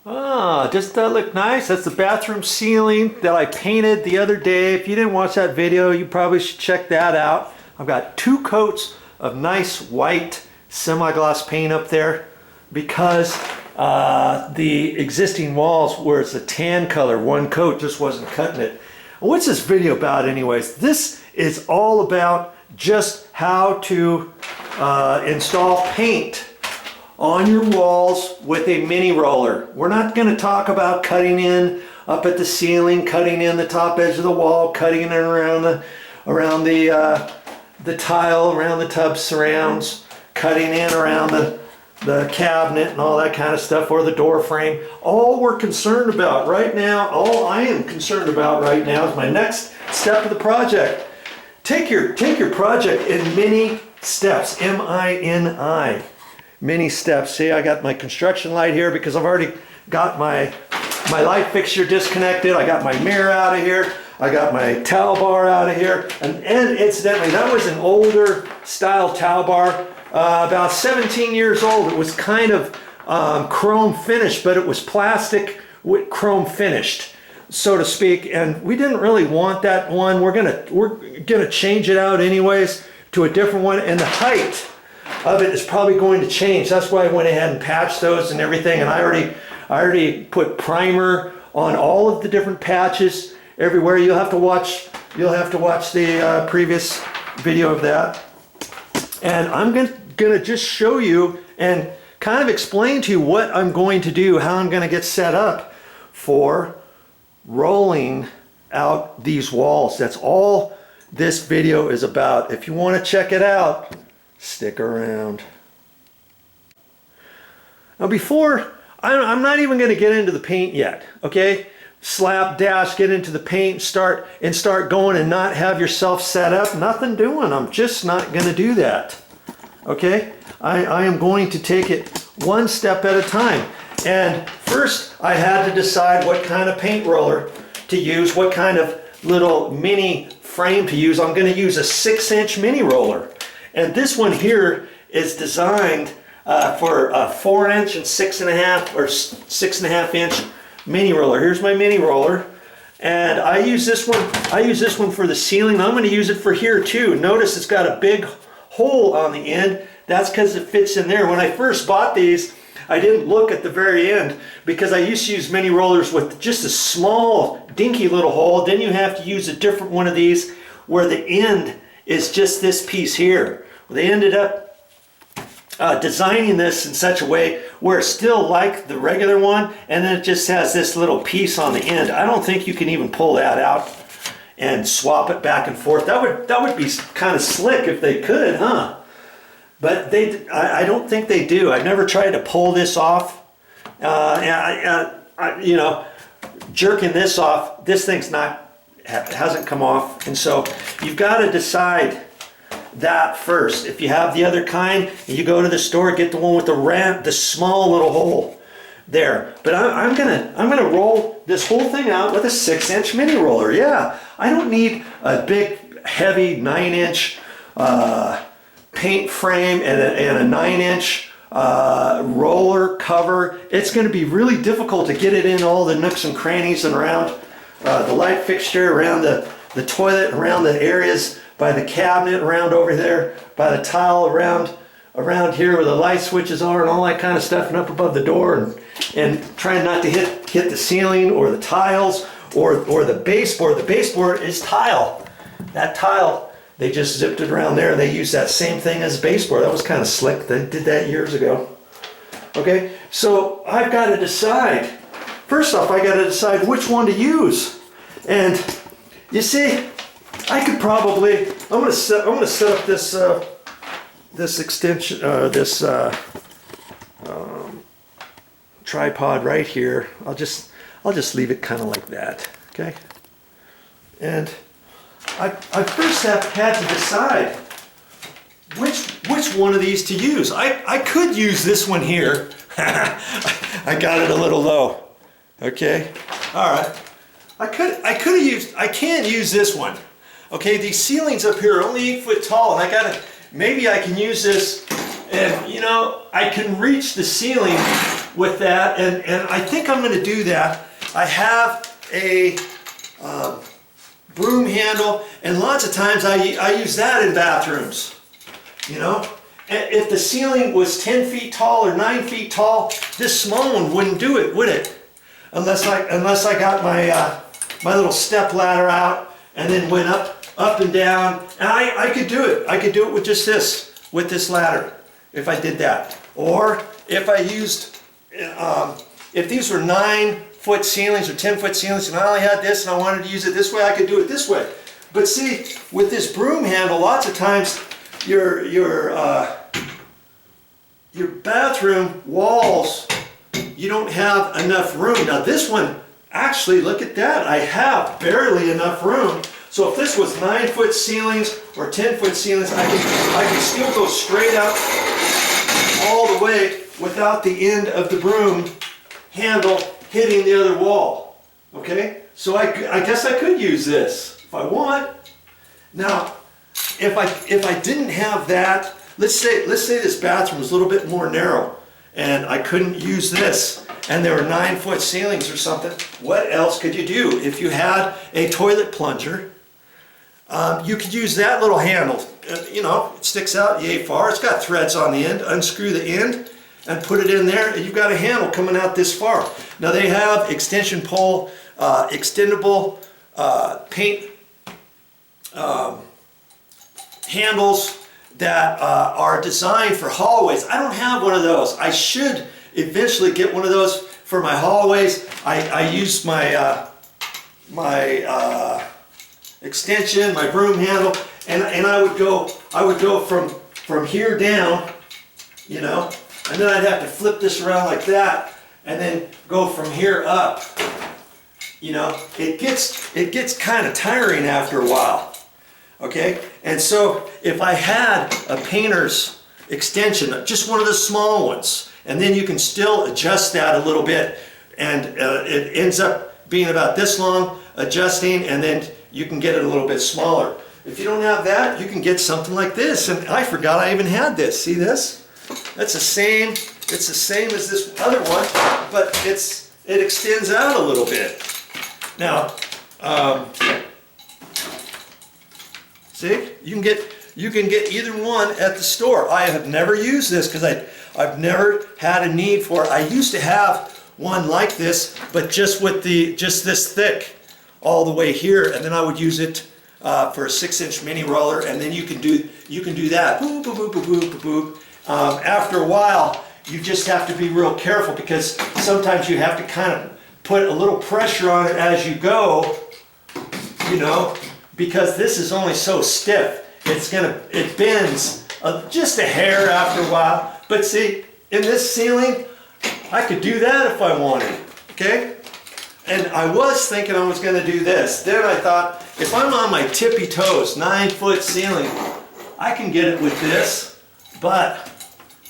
Ah, doesn't that look nice? That's the bathroom ceiling that I painted the other day. If you didn't watch that video, you probably should check that out. I've got 2 coats of nice white semi-gloss paint up there because the existing walls where it's a tan color, 1 coat just wasn't cutting it. What's this video about anyways? This is all about just how to install paint on your walls with a mini roller. We're not going to talk about cutting in up at the ceiling, cutting in the top edge of the wall, cutting in around the tile, around the tub surrounds, cutting in around the cabinet and all that kind of stuff, or the door frame. All we're concerned about right now, all I am concerned about right now is my next step of the project. Take your project in mini steps, M-I-N-I. Mini steps. See, I got my construction light here because I've already got my light fixture disconnected. I got my mirror out of here. I got my towel bar out of here. And incidentally, that was an older style towel bar, about 17 years old. It was kind of chrome finished, but it was plastic with chrome finished, so to speak. And we didn't really want that one. We're gonna change it out anyways to a different one, and the height of it is probably going to change. That's why I went ahead and patched those and everything, and I already put primer on all of the different patches everywhere. You'll have to watch the previous video of that, and I'm gonna just show you and kind of explain to you what I'm going to do, how I'm going to get set up for rolling out these walls. That's all this video is about. If you want to check it out, stick around. Now I'm not even going to get into the paint yet, okay? Slapdash, get into the paint, start going and not have yourself set up. Nothing doing. I'm just not going to do that, okay? I am going to take it one step at a time. And first I had to decide what kind of paint roller to use, what kind of little mini frame to use. I'm going to use a 6-inch mini roller. And this one here is designed for a 4-inch and 6.5 or 6.5 inch mini roller. Here's my mini roller, and I use this one for the ceiling. I'm going to use it for here too. Notice it's got a big hole on the end. That's because it fits in there. When I first bought these, I didn't look at the very end because I used to use mini rollers with just a small dinky little hole. Then you have to use a different one of these where the end is just this piece here. They ended up designing this in such a way where it's still like the regular one, and then it just has this little piece on the end. I don't think you can even pull that out and swap it back and forth. That would be kind of slick if they could, huh? But I don't think they do. I've never tried to pull this off. You know, jerking this off, this thing's hasn't come off, and so you've got to decide that first. If you have the other kind, you go to the store, get the one with the small little hole there. But I'm gonna roll this whole thing out with a 6-inch mini roller. Yeah, I don't need a big, heavy 9-inch paint frame and a 9-inch roller cover. It's going to be really difficult to get it in all the nooks and crannies and around the light fixture, around the toilet, around the areas by the cabinet, around over there by the tile, around here where the light switches are and all that kind of stuff, and up above the door, and trying not to hit the ceiling or the tiles or the baseboard. The baseboard is tile. That tile, they just zipped it around there. They used that same thing as baseboard. That was kind of slick. They did that years ago. Okay, so I've got to decide. First off, I got to decide which one to use. And you see, I could probably, I'm gonna set up this this extension, tripod right here. I'll just leave it kind of like that, okay? And I first had to decide which one of these to use. I could use this one here. I got it a little low. Okay, all right. I can't use this one. Okay, these ceilings up here are only 8 foot tall, and maybe I can use this And you know, I can reach the ceiling with that, and I think I'm going to do that. I have a broom handle, and lots of times I use that in bathrooms, you know. And if the ceiling was 10 feet tall or 9 feet tall, this small one wouldn't do it, would it? Unless I got my my little step ladder out and then went up and down, and I could do it. I could do it with just this, with this ladder, if I did that. Or if I used, if these were 9-foot ceilings or 10-foot ceilings, and I only had this and I wanted to use it this way, I could do it this way. But see, with this broom handle, lots of times your bathroom walls, you don't have enough room. Now this one, actually, look at that. I have barely enough room. So if this was 9-foot ceilings or 10-foot ceilings, I can still go straight up all the way without the end of the broom handle hitting the other wall. Okay? So I guess I could use this if I want. Now, if I didn't have that, let's say this bathroom was a little bit more narrow and I couldn't use this, and there were 9-foot ceilings or something, what else could you do? If you had a toilet plunger, you could use that little handle. You know, it sticks out yay far. It's got threads on the end. Unscrew the end and put it in there, and you've got a handle coming out this far. Now they have extension pole, extendable paint handles that are designed for hallways. I don't have one of those. I should eventually get one of those for my hallways. I use my extension, my broom handle, and I would go from here down, you know, and then I'd have to flip this around like that, and then go from here up. You know, it gets kind of tiring after a while. Okay, and so if I had a painter's extension, just one of the small ones, and then you can still adjust that a little bit, and it ends up being about this long, adjusting, and then you can get it a little bit smaller. If you don't have that, you can get something like this, and I forgot I even had this. See this? That's the same. It's the same as this other one, but it extends out a little bit. Now, see, you can get either one at the store. I have never used this because I've never had a need for it. I used to have one like this, but just this thick all the way here, and then I would use it for a 6-inch mini roller, and then you can do that. Boop, boop, boop, boop, boop, boop. After a while, you just have to be real careful because sometimes you have to kind of put a little pressure on it as you go, you know, because this is only so stiff. It bends just a hair after a while. But see, in this ceiling, I could do that if I wanted, okay? And I was thinking I was gonna do this. Then I thought, if I'm on my tippy toes, 9-foot ceiling, I can get it with this, but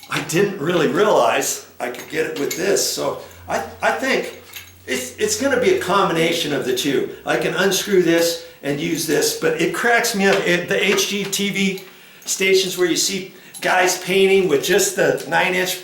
I didn't really realize I could get it with this. So I think it's gonna be a combination of the two. I can unscrew this and use this, but it cracks me up. The HGTV stations where you see guys painting with just the 9-inch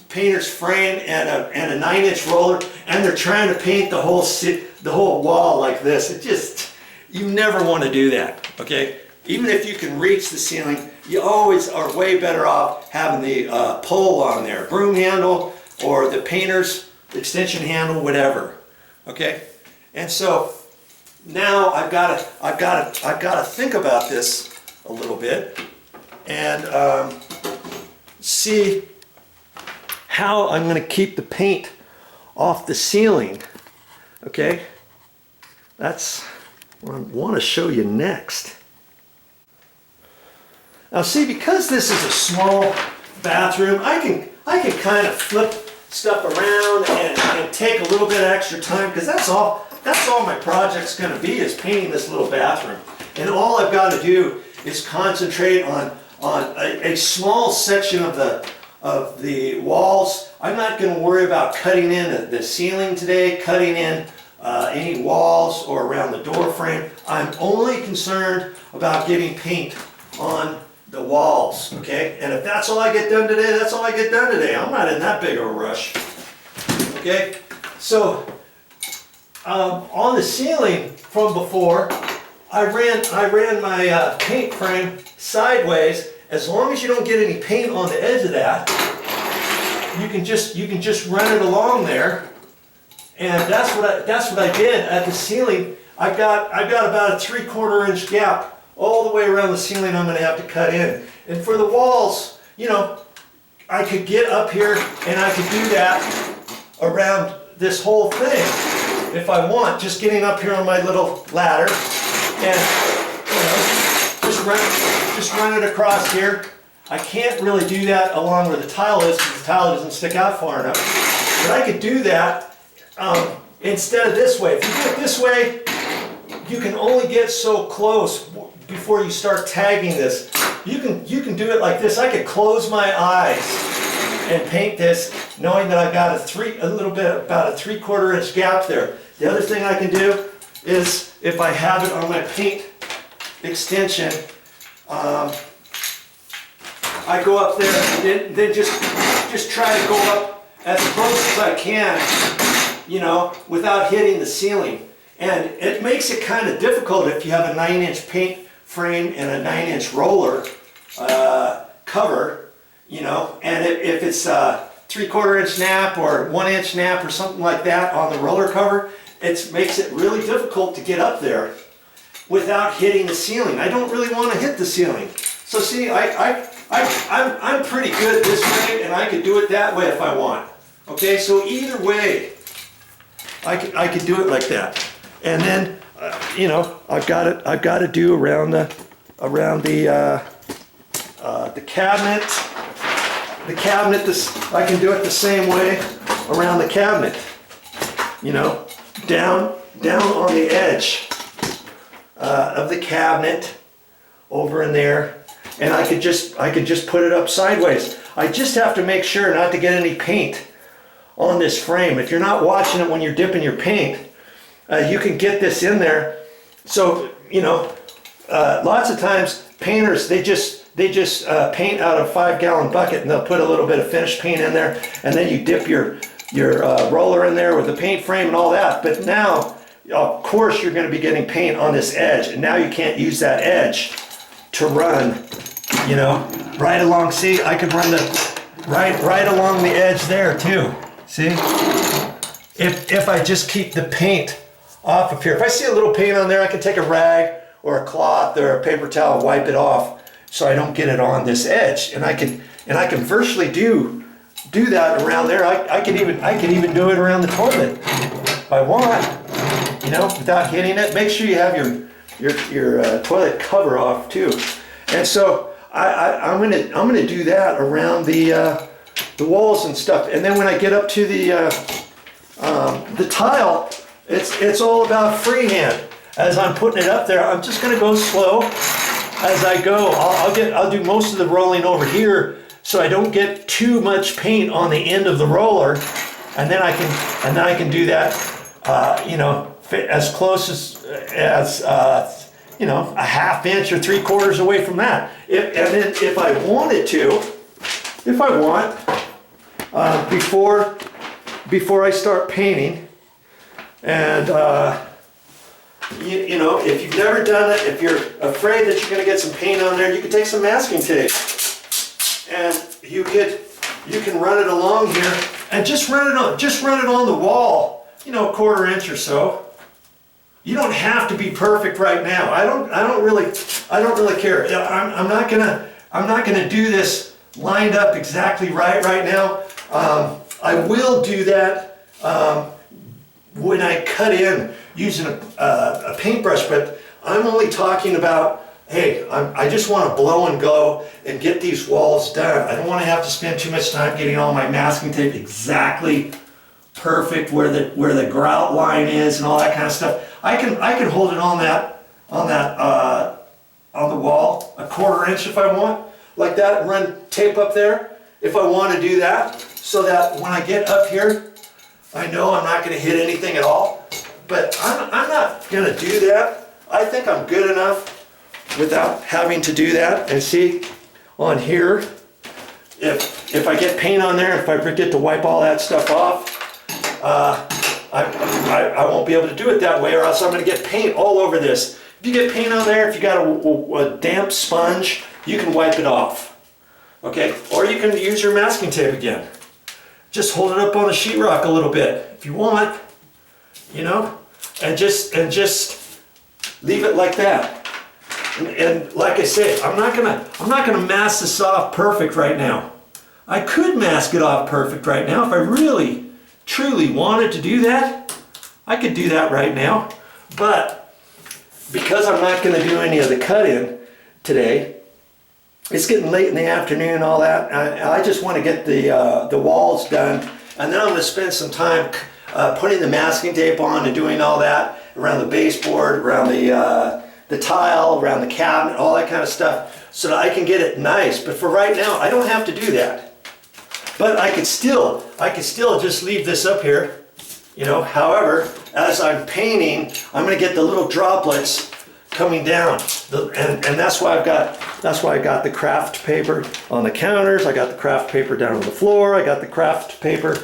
painter's frame and a 9-inch roller, and they're trying to paint the whole wall like this. You never want to do that, okay? Even if you can reach the ceiling, you always are way better off having the pole on there, broom handle or the painter's extension handle, whatever, okay? And so now I've got to think about this a little bit and see how I'm going to keep the paint off the ceiling. Okay, that's what I want to show you next. Now see, because this is a small bathroom, I can kind of flip stuff around and take a little bit of extra time, because that's all my project's going to be, is painting this little bathroom. And all I've got to do is concentrate on a small section of the walls. I'm not going to worry about cutting in the ceiling today, cutting in any walls or around the door frame. I'm only concerned about getting paint on the walls, okay? And if that's all I get done today, that's all I get done today. I'm not in that big of a rush, okay? So, on the ceiling from before, I ran my paint frame sideways. As long as you don't get any paint on the edge of that, you can just run it along there. And that's what I did at the ceiling. I've got about a 3/4 inch gap all the way around the ceiling. I'm going to have to cut in. And for the walls, you know, I could get up here and I could do that around this whole thing if I want. Just getting up here on my little ladder and, you know, just run it across here. I can't really do that along where the tile is because the tile doesn't stick out far enough. But I could do that instead of this way. If you do it this way, you can only get so close before you start tagging this. You can do it like this. I could close my eyes and paint this knowing that I've got about a 3/4 inch gap there. The other thing I can do is if I have it on my paint extension, I go up there and then just try to go up as close as I can, you know, without hitting the ceiling. And it makes it kind of difficult if you have a 9-inch paint frame and a 9-inch roller cover, you know, and if it's a 3/4 inch nap or 1-inch nap or something like that on the roller cover, it makes it really difficult to get up there without hitting the ceiling. I don't really want to hit the ceiling. So see, I'm pretty good this way, and I could do it that way if I want. Okay, so either way, I could do it like that. And then, you know, I've got to do around the cabinet. The cabinet, I can do it the same way around the cabinet. You know, down on the edge of the cabinet, over in there, and I could just put it up sideways. I just have to make sure not to get any paint on this frame. If you're not watching it when you're dipping your paint, you can get this in there. So, you know, lots of times painters, they just paint out a 5-gallon bucket and they'll put a little bit of finished paint in there, and then you dip your roller in there with the paint frame and all that. But now, of course, you're going to be getting paint on this edge, and now you can't use that edge to run, you know, right along. See, I could run the right along the edge there too. See, if I just keep the paint off of here. If I see a little paint on there, I can take a rag or a cloth or a paper towel and wipe it off so I don't get it on this edge. And I can virtually do that around there. I can even do it around the toilet if I want, you know, without hitting it. Make sure you have your toilet cover off too. And so I'm gonna do that around the walls and stuff. And then when I get up to the tile, it's all about freehand. As I'm putting it up there, I'm just going to go slow as I go. I'll do most of the rolling over here so I don't get too much paint on the end of the roller, and then I can do that, you know, as close as you know, a 1/2 inch or 3/4 away from that. And then if I wanted to, before I start painting. And, you know, if you've never done it, if you're afraid that you're going to get some paint on there, you can take some masking tape. And you can run it along here and just run it on the wall, you know, a 1/4 inch or so. You don't have to be perfect right now. I don't really care. I'm not gonna do this lined up exactly right now. I will do that when I cut in using a paintbrush, but I'm only talking about, hey, I just want to blow and go and get these walls done. I don't want to have to spend too much time getting all my masking tape exactly perfect where the grout line is and all that kind of stuff. I can hold it on the wall a 1/4 inch if I want, like that, and run tape up there if I want to do that, so that when I get up here, I know I'm not going to hit anything at all. But I'm not going to do that. I think I'm good enough without having to do that. And see, on here. If I get paint on there, if I forget to wipe all that stuff off, I won't be able to do it that way, or else I'm going to get paint all over this. If you get paint on there, if you got a damp sponge, you can wipe it off. Okay, or you can use your masking tape again. Just hold it up on the sheetrock a little bit if you want, you know, and just leave it like that. And like I say, I'm not gonna mask this off perfect right now. I could mask it off perfect right now if I really, truly wanted to do that. I could do that right now, but because I'm not gonna do any of the cut-in today, it's getting late in the afternoon and all that. I just want to get the walls done, and then I'm going to spend some time putting the masking tape on and doing all that around the baseboard, around the tile, around the cabinet, all that kind of stuff, so that I can get it nice. But for right now, I don't have to do that. But I could still just leave this up here, you know. However, as I'm painting, I'm going to get the little droplets coming down, and that's why I got the craft paper on the counters. I got the craft paper down on the floor. I got the craft paper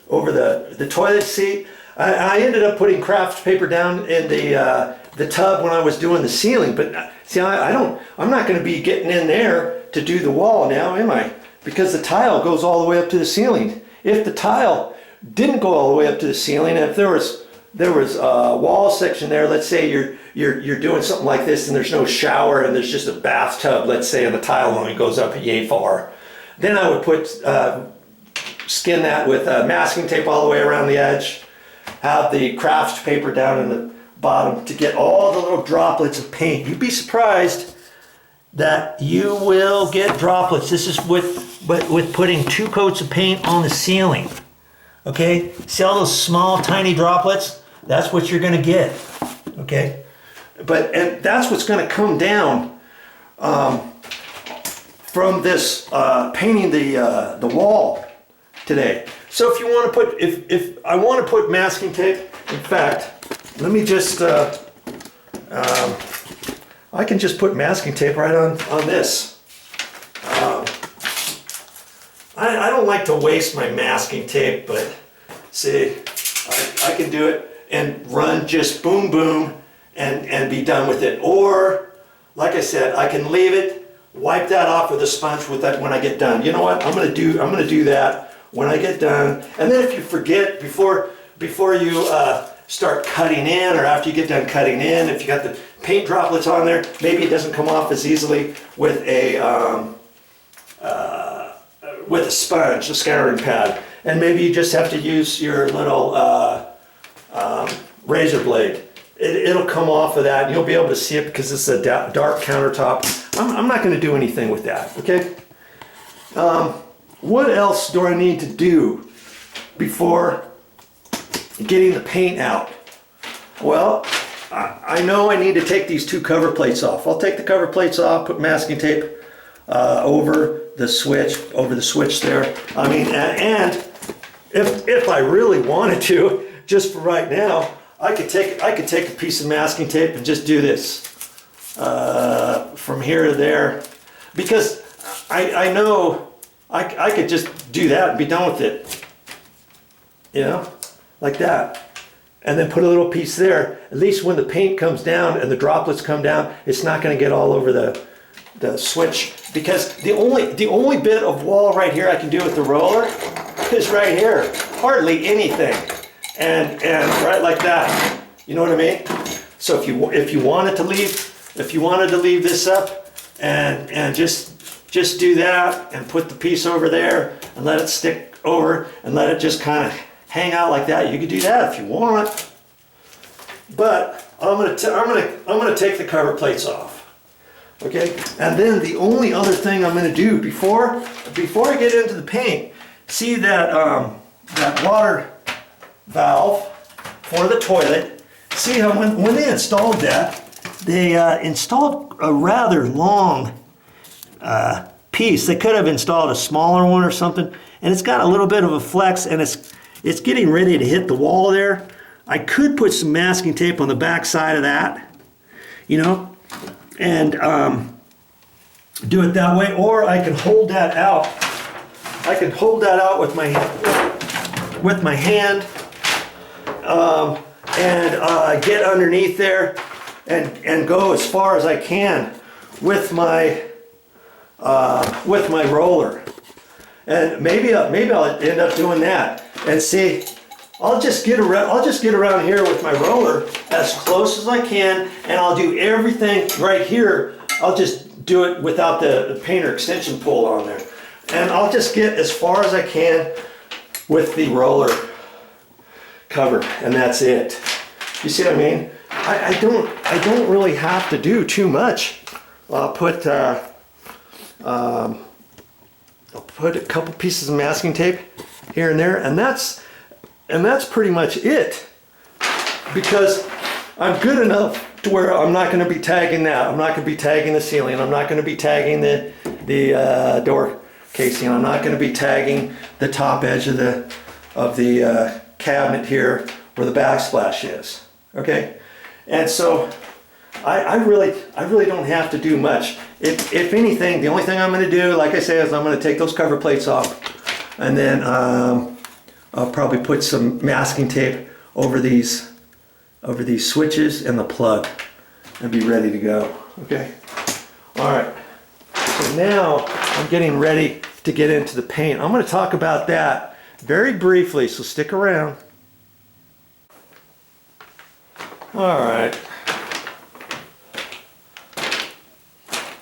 over the toilet seat. I ended up putting craft paper down in the tub when I was doing the ceiling. But see, I'm not going to be getting in there to do the wall now, am I? Because the tile goes all the way up to the ceiling. If the tile didn't go all the way up to the ceiling, and if there was a wall section there, let's say you're doing something like this and there's no shower and there's just a bathtub, let's say, and the tile only goes up yay far, then I would skin that with masking tape all the way around the edge, have the craft paper down in the bottom to get all the little droplets of paint. You'd be surprised that you will get droplets. This is with putting 2 coats of paint on the ceiling. Okay, see all those small tiny droplets? That's what you're gonna get, okay? And that's what's gonna come down from this painting the wall today. So if you wanna if I wanna put masking tape, in fact, let me just, I can just put masking tape right on this. I don't like to waste my masking tape, but see, I can do it and run just boom boom and be done with it. Or, like I said, I can leave it, wipe that off with a sponge with that when I get done. You know what? I'm gonna do that when I get done. And then if you forget before you start cutting in, or after you get done cutting in, if you got the paint droplets on there, maybe it doesn't come off as easily with a sponge, a scouring pad, and maybe you just have to use your little razor blade. It'll come off of that, and you'll be able to see it because it's a dark countertop. I'm not going to do anything with that, okay? What else do I need to do before getting the paint out? Well, I know I need to take these 2 cover plates off. I'll take the cover plates off, put masking tape over the switch there. I mean, and if I really wanted to, just for right now, I could take a piece of masking tape and just do this from here to there, because I know I could just do that and be done with it, you know, like that. And then put a little piece there. At least when the paint comes down and the droplets come down, it's not going to get all over the switch. Because the only bit of wall right here I can do with the roller is right here. Hardly anything. And right like that. You know what I mean? So if you wanted to leave this up and just do that and put the piece over there and let it stick over and let it just kind of hang out like that, you could do that if you want. But I'm gonna take the cover plates off. Okay, and then the only other thing I'm gonna do before I get into the paint, see that that water valve for the toilet. See how when they installed that, they installed a rather long piece. They could have installed a smaller one or something, and it's got a little bit of a flex, and it's getting ready to hit the wall there. I could put some masking tape on the back side of that, you know, and do it that way, or I can hold that out. I can hold that out with my hand and get underneath there and go as far as I can with my roller. And maybe I'll end up doing that. And see, I'll just get around here with my roller as close as I can, and I'll do everything right here. I'll just do it without the painter extension pole on there. And I'll just get as far as I can with the roller cover, and that's it. You see what I mean? I don't really have to do too much. I'll put a couple pieces of masking tape here and there, and that's pretty much it. Because I'm good enough to where I'm not going to be tagging that. I'm not going to be tagging the ceiling. I'm not going to be tagging the door casing. I'm not going to be tagging the top edge of the cabinet here where the backsplash is. Okay, and so I really don't have to do much. If anything, the only thing I'm going to do, like I say, is I'm going to take those cover plates off, and then I'll probably put some masking tape over these switches and the plug, and be ready to go. Okay. All right. So now I'm getting ready to get into the paint. I'm going to talk about that very briefly, so stick around. All right.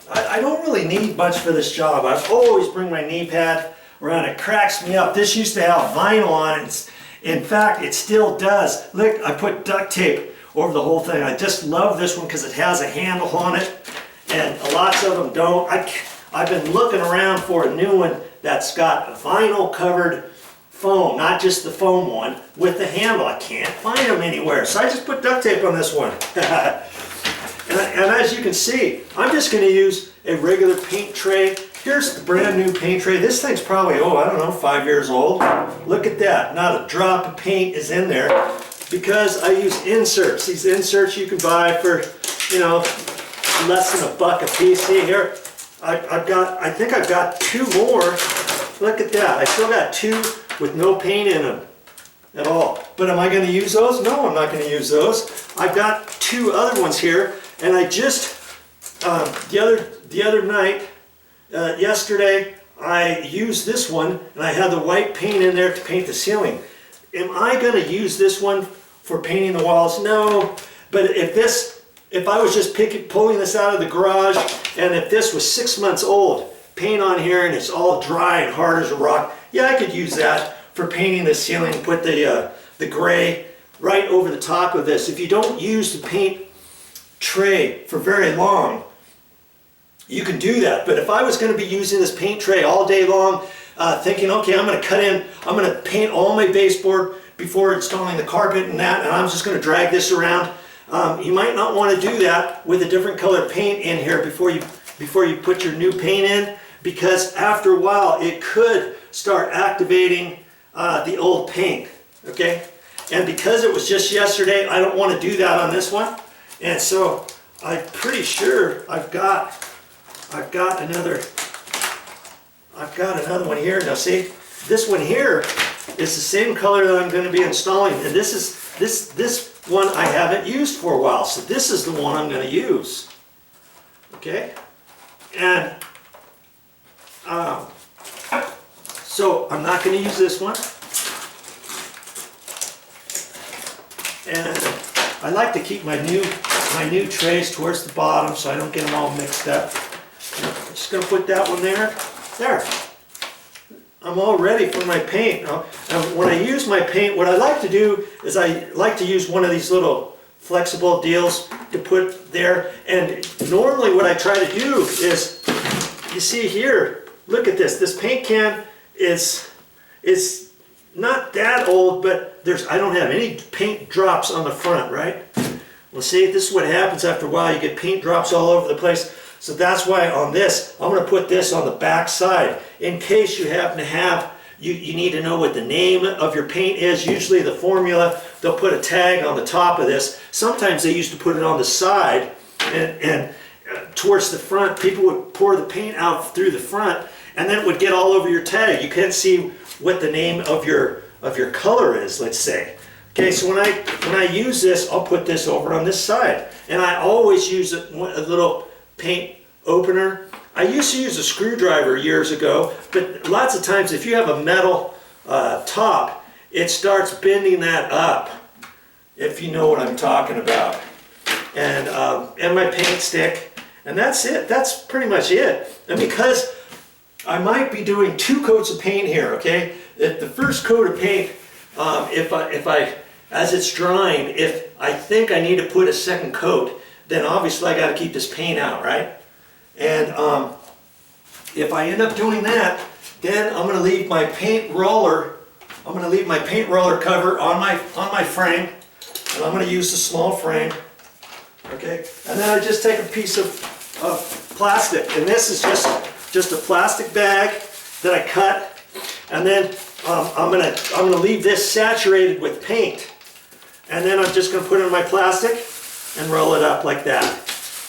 I don't really need much for this job. I always bring my knee pad around. It cracks me up. This used to have vinyl on it. In fact, it still does. Look, I put duct tape over the whole thing. I just love this one because it has a handle on it, and lots of them don't. I've been looking around for a new one that's got a vinyl covered foam, not just the foam one, with the handle. I can't find them anywhere, so I just put duct tape on this one. And as you can see, I'm just going to use a regular paint tray. Here's the brand new paint tray. This thing's probably, I don't know, 5 years old. Look at that. Not a drop of paint is in there because I use inserts. These inserts you can buy for, less than $1 a piece. See here, I think I've got 2 more. Look at that. I still got 2 with no paint in them at all. But am I going to use those? No, I'm not going to use those. I've got 2 other ones here, and I just the other night, yesterday, I used this one, and I had the white paint in there to paint the ceiling. Am I going to use this one for painting the walls? No. But if I was just pulling this out of the garage, and if this was 6 months old, paint on here, and it's all dry and hard as a rock, yeah, I could use that for painting the ceiling. Put the gray right over the top of this. If you don't use the paint tray for very long, you can do that. But if I was going to be using this paint tray all day long, thinking, okay, I'm going to paint all my baseboard before installing the carpet and that, and I'm just going to drag this around, you might not want to do that with a different color paint in here before you put your new paint in, because after a while it could start activating the old paint. Okay, and because it was just yesterday, I don't want to do that on this one, and so I'm pretty sure I've got another one here. Now see, this one here is the same color that I'm going to be installing, and this one I haven't used for a while, so this is the one I'm going to use. Okay, and so I'm not going to use this one, and I like to keep my new trays towards the bottom so I don't get them all mixed up. I'm just going to put that one there. There. I'm all ready for my paint. Now, when I use my paint, what I like to do is I like to use one of these little flexible deals to put there. And normally what I try to do is, you see here, look at this. This paint can is not that old, but I don't have any paint drops on the front, right? Well, see, this is what happens after a while. You get paint drops all over the place. So that's why on this, I'm going to put this on the back side in case you happen to have, you need to know what the name of your paint is. Usually the formula, they'll put a tag on the top of this. Sometimes they used to put it on the side, and towards the front, people would pour the paint out through the front, and then it would get all over your tag. You can't see what the name of your color is, let's say. Okay, so when I use this, I'll put this over on this side, and I always use a little paint opener. I used to use a screwdriver years ago, but lots of times if you have a metal top, it starts bending that up, if you know what I'm talking about. And my paint stick, and that's it. That's pretty much it. And because I might be doing 2 coats of paint here, okay? If the first coat of paint, as it's drying, if I think I need to put a second coat, then obviously I got to keep this paint out, right? And if I end up doing that, then I'm going to leave my paint roller. I'm going to leave my paint roller cover on my frame, and I'm going to use the small frame. Okay, and then I just take a piece of plastic, and this is just a plastic bag that I cut, and then I'm gonna leave this saturated with paint, and then I'm just gonna put it in my plastic and roll it up like that,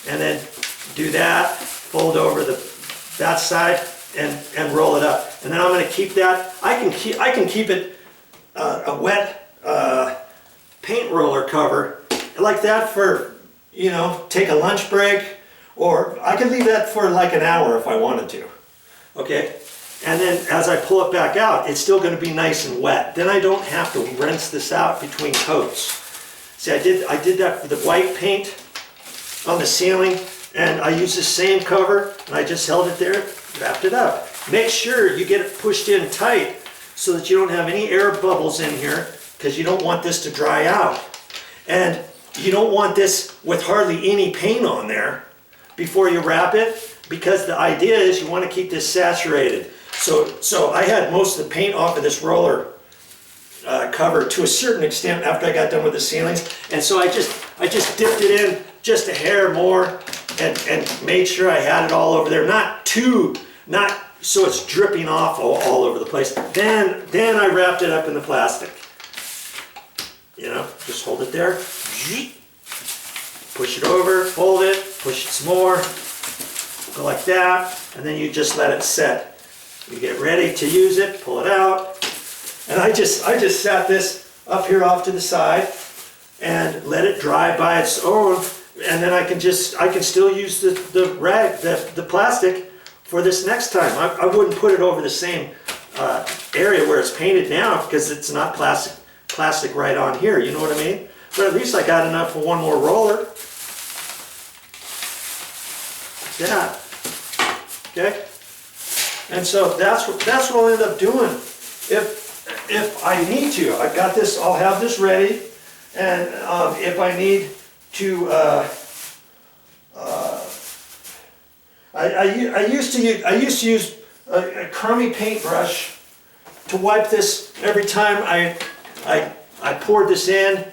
and then do that, fold over that side, and roll it up, and then I'm gonna keep that. I can keep it a wet paint roller cover like that for, you know, take a lunch break, or I could leave that for like an hour if I wanted to. Okay, and then as I pull it back out, it's still going to be nice and wet. Then I don't have to rinse this out between coats. See, I did that for the white paint on the ceiling, and I used the same cover, and I just held it there, wrapped it up. Make sure you get it pushed in tight so that you don't have any air bubbles in here, because you don't want this to dry out. And you don't want this with hardly any paint on there before you wrap it, because the idea is you want to keep this saturated. So I had most of the paint off of this roller cover to a certain extent after I got done with the ceilings, and so I just dipped it in just a hair more and made sure I had it all over there, not so it's dripping off all over the place. Then I wrapped it up in the plastic. You know, just hold it there. Push it over, hold it, push it some more, go like that, and then you just let it set. You get ready to use it, pull it out, and I just sat this up here off to the side and let it dry by its own, and then I can still use the rag, the plastic for this next time. I wouldn't put it over the same area where it's painted now, because it's not plastic right on here, you know what I mean? But at least I got enough for one more roller. Like that. Okay? And so that's what I'll end up doing. If I need to, I've got this, I'll have this ready, and if I need to, I used to use a crummy paintbrush to wipe this every time I poured this in,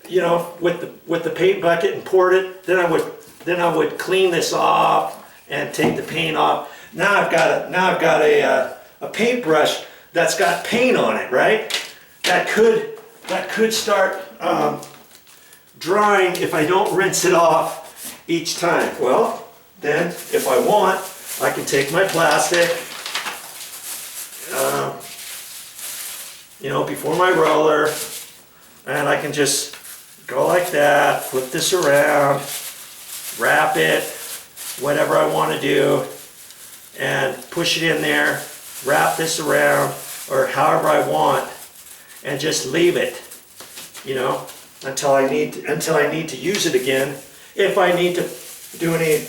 you know, with the paint bucket and poured it. Then I would clean this off and take the paint off. Now I've got a paintbrush that's got paint on it, right? That could start drying if I don't rinse it off each time. Well, then if I want, I can take my plastic, you know, before my roller, and I can just go like that, flip this around, wrap it, whatever I want to do, and push it in there, wrap this around, or however I want, and just leave it, you know, until I need to use it again. If I need to do any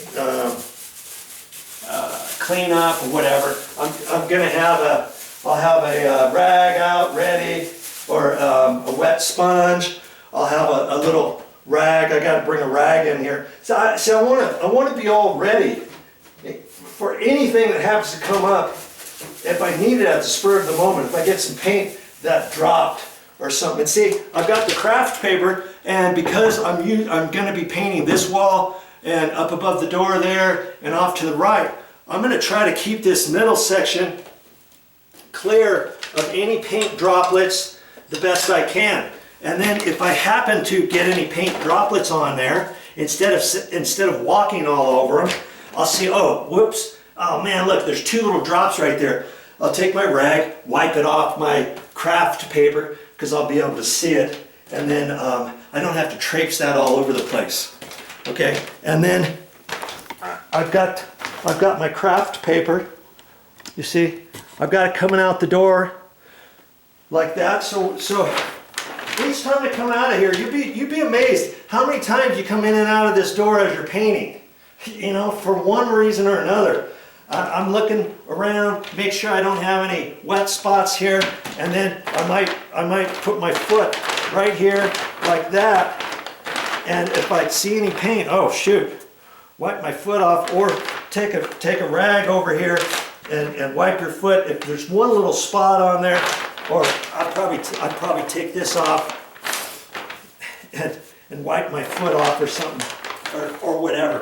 cleanup or whatever, I'll have a rag out ready, or a wet sponge. I'll have a little rag. I got to bring a rag in here. So I want to be all ready for anything that happens to come up. If I need it at the spur of the moment, if I get some paint that dropped or something. And see, I've got the craft paper, and because I'm going to be painting this wall and up above the door there and off to the right, I'm going to try to keep this middle section clear of any paint droplets the best I can. And then if I happen to get any paint droplets on there, instead of walking all over them, I'll see, oh, whoops, oh man, look, there's 2 little drops right there. I'll take my rag, wipe it off my craft paper, because I'll be able to see it, and then I don't have to traipse that all over the place. Okay, and then I've got my craft paper. You see, I've got it coming out the door like that. So each time I come out of here, you'd be amazed how many times you come in and out of this door as you're painting. You know, for one reason or another. I'm looking around, make sure I don't have any wet spots here, and then I might put my foot right here like that, and if I see any paint, oh shoot, wipe my foot off, or take a rag over here and wipe your foot. If there's one little spot on there, or I'd probably take this off and wipe my foot off or something, or whatever.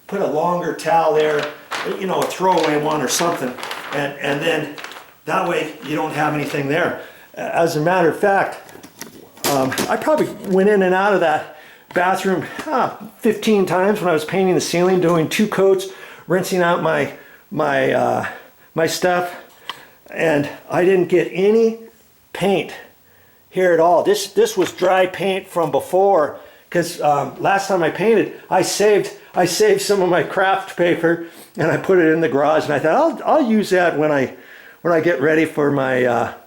Put a longer towel there, you know, a throwaway one or something, and then that way you don't have anything there. As a matter of fact, I probably went in and out of that bathroom 15 times when I was painting the ceiling, doing 2 coats, rinsing out my stuff, and I didn't get any paint here at all. This was dry paint from before, because last time I painted, I saved some of my craft paper and I put it in the garage, and I thought I'll use that when I get ready for my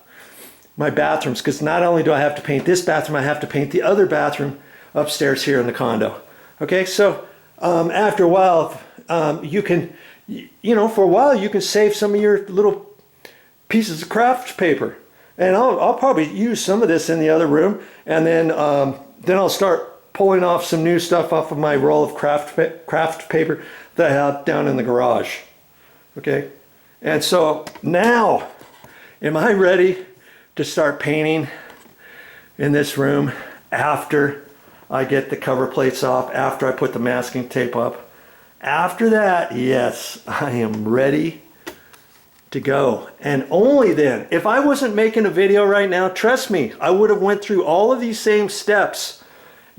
my bathrooms, because not only do I have to paint this bathroom, I have to paint the other bathroom upstairs here in the condo. Okay, so after a while, you can, you know, for a while you can save some of your little pieces of craft paper, and I'll probably use some of this in the other room, and then I'll start pulling off some new stuff off of my roll of craft paper that I have down in the garage. Okay, and so now, am I ready to start painting in this room after I get the cover plates off, after I put the masking tape up? After that, yes, I am ready to go. And only then, if I wasn't making a video right now, trust me, I would have went through all of these same steps,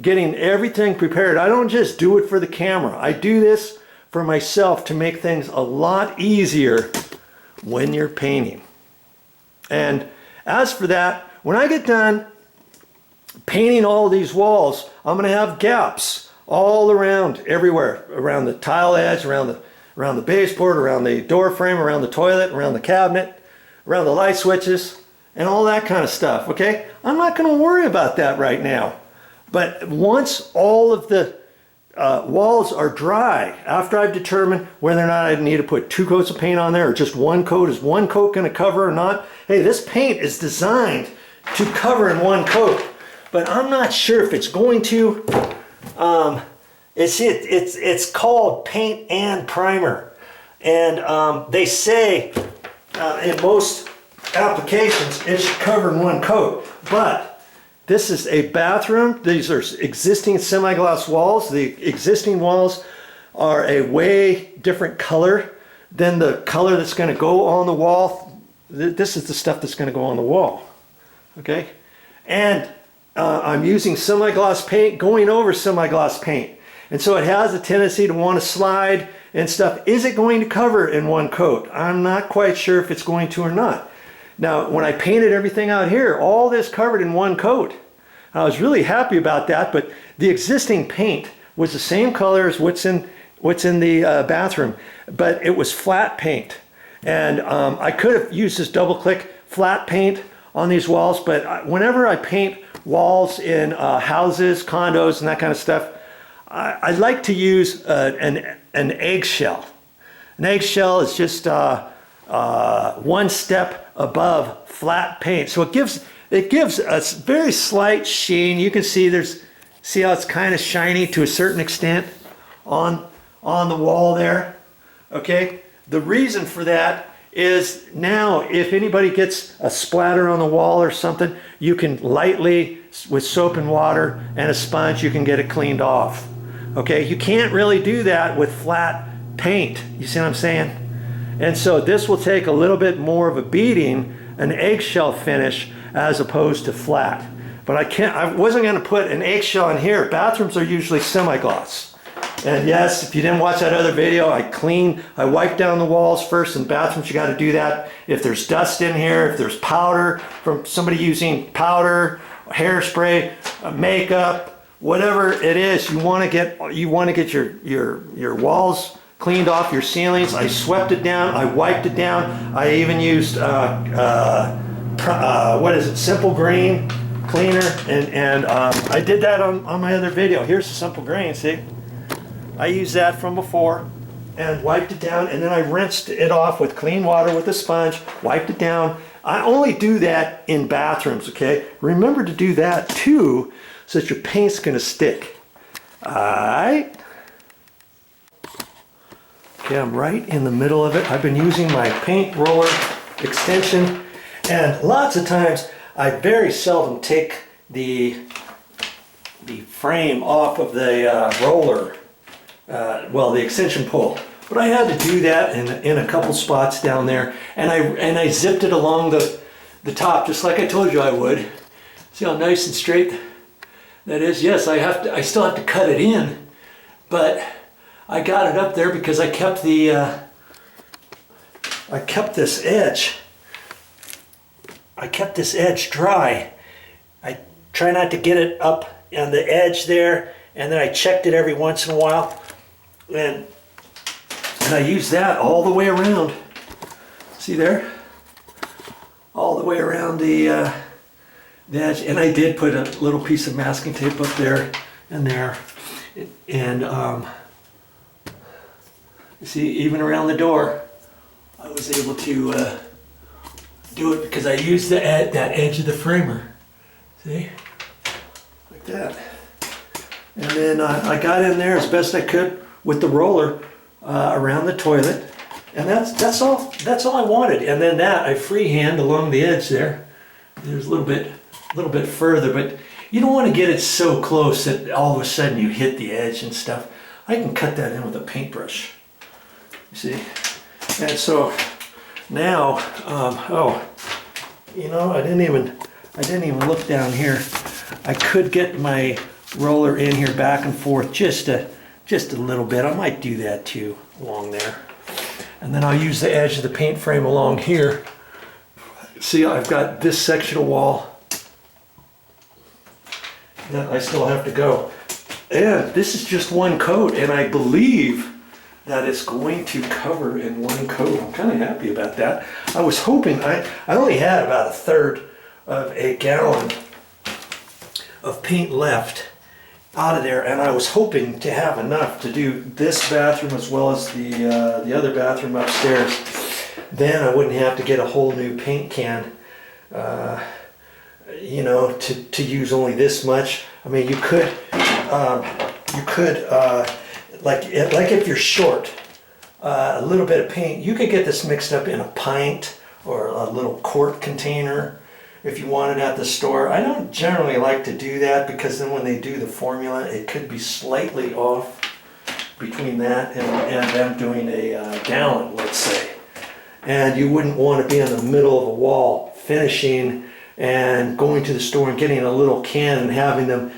getting everything prepared. I don't just do it for the camera. I do this for myself to make things a lot easier when you're painting. And as for that, when I get done painting all these walls, I'm going to have gaps all around, everywhere, around the tile edge, around the baseboard, around the door frame, around the toilet, around the cabinet, around the light switches, and all that kind of stuff, okay? I'm not going to worry about that right now. But once all of the walls are dry, after I've determined whether or not I need to put 2 coats of paint on there or just 1 coat, is 1 coat going to cover or not? Hey, this paint is designed to cover in 1 coat, but I'm not sure if it's going to. It's called paint and primer, and they say in most applications it should cover in 1 coat, but this is a bathroom. These are existing semi-gloss walls. The existing walls are a way different color than the color that's going to go on the wall. This is the stuff that's going to go on the wall. Okay? And I'm using semi-gloss paint going over semi-gloss paint. And so it has a tendency to want to slide and stuff. Is it going to cover in 1 coat? I'm not quite sure if it's going to or not. Now, when I painted everything out here, all this covered in 1 coat. I was really happy about that, but the existing paint was the same color as what's in the bathroom, but it was flat paint. And I could have used this double-click flat paint on these walls, but whenever I paint walls in houses, condos, and that kind of stuff, I like to use an eggshell. An eggshell is just 1 step above flat paint, so it gives a very slight sheen. You can see how it's kind of shiny to a certain extent on the wall there. Okay, the reason for that is now if anybody gets a splatter on the wall or something, you can lightly, with soap and water and a sponge, you can get it cleaned off. Okay, you can't really do that with flat paint. You see what I'm saying? And so this will take a little bit more of a beating, an eggshell finish, as opposed to flat. But I wasn't gonna put an eggshell in here. Bathrooms are usually semi-gloss. And yes, if you didn't watch that other video, I wipe down the walls first. In bathrooms, you got to do that. If there's dust in here, if there's powder from somebody using powder, hairspray, makeup, whatever it is, you want to get your walls cleaned off, your ceilings. I swept it down, I wiped it down. I even used what is it, Simple Green cleaner, and I did that on my other video. Here's the Simple Green, see? I used that from before and wiped it down, and then I rinsed it off with clean water with a sponge, wiped it down. I only do that in bathrooms, okay? Remember to do that too, so that your paint's gonna stick. Alright. Okay, I'm right in the middle of it. I've been using my paint roller extension, and lots of times I very seldom take the frame off of the roller. Well, the extension pull, but I had to do that in a couple spots down there, and I zipped it along the top just like I told you I would. See how nice and straight that is? Yes, I still have to cut it in, but I got it up there because I kept this edge. I kept this edge dry. I try not to get it up on the edge there, and then I checked it every once in a while. And I use that all the way around. See there? All the way around the edge. And I did put a little piece of masking tape up there and there. And you see, even around the door, I was able to do it because I used that edge of the framer. See? Like that. And then I got in there as best I could with the roller around the toilet, and that's all I wanted. And then that I freehand along the edge there. There's a little bit further, but you don't want to get it so close that all of a sudden you hit the edge and stuff. I can cut that in with a paintbrush. You see, and so now, oh, you know, I didn't even look down here. I could get my roller in here back and forth just a little bit. I might do that too along there. And then I'll use the edge of the paint frame along here. See, I've got this section of wall that I still have to go. And this is just one coat, and I believe that it's going to cover in one coat. I'm kind of happy about that. I was hoping, I only had about 1/3 of a gallon of paint left out of there, and I was hoping to have enough to do this bathroom as well as the other bathroom upstairs. Then I wouldn't have to get a whole new paint can, you know, to use only this much. I mean, you could like if you're short a little bit of paint, you could get this mixed up in a pint or a little quart container if you want it at the store. I don't generally like to do that because then when they do the formula, it could be slightly off between that and them doing a gallon, let's say. And you wouldn't want to be in the middle of a wall finishing and going to the store and getting a little can and having them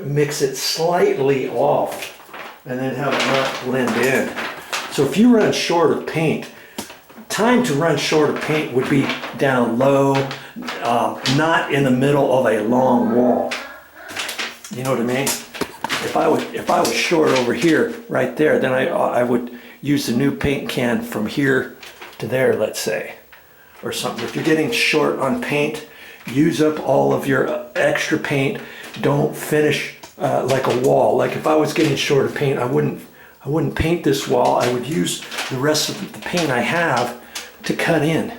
mix it slightly off and then have it not blend in. So if you run short of paint, time to run short of paint would be down low, not in the middle of a long wall. You know what I mean? If I was short over here, right there, then I would use the new paint can from here to there, let's say, or something. If you're getting short on paint, use up all of your extra paint. Don't finish like a wall. Like if I was getting short of paint, I wouldn't paint this wall. I would use the rest of the paint I have to cut in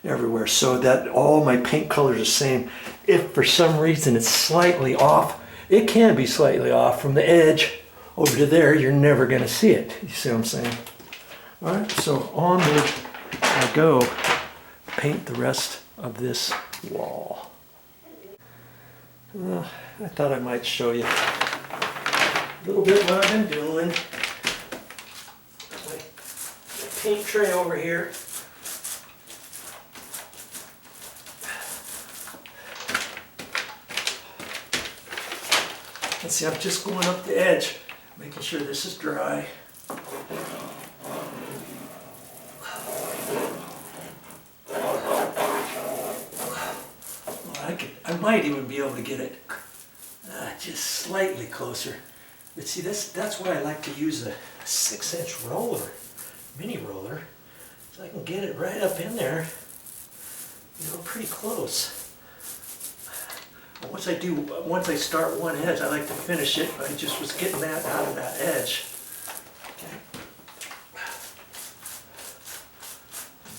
everywhere so that all my paint colors are the same. If for some reason it's slightly off, it can be slightly off from the edge over to there, you're never going to see it. You see what I'm saying? All right, so onward I go, paint the rest of this wall. I thought I might show you a little bit what I've been doing. My paint tray over here. Let's see, I'm just going up the edge, making sure this is dry. I might even be able to get it just slightly closer. But see, that's why I like to use a 6-inch roller, mini roller, so I can get it right up in there, pretty close. Once I start one edge, I like to finish it. I just was getting that out of that edge. Okay.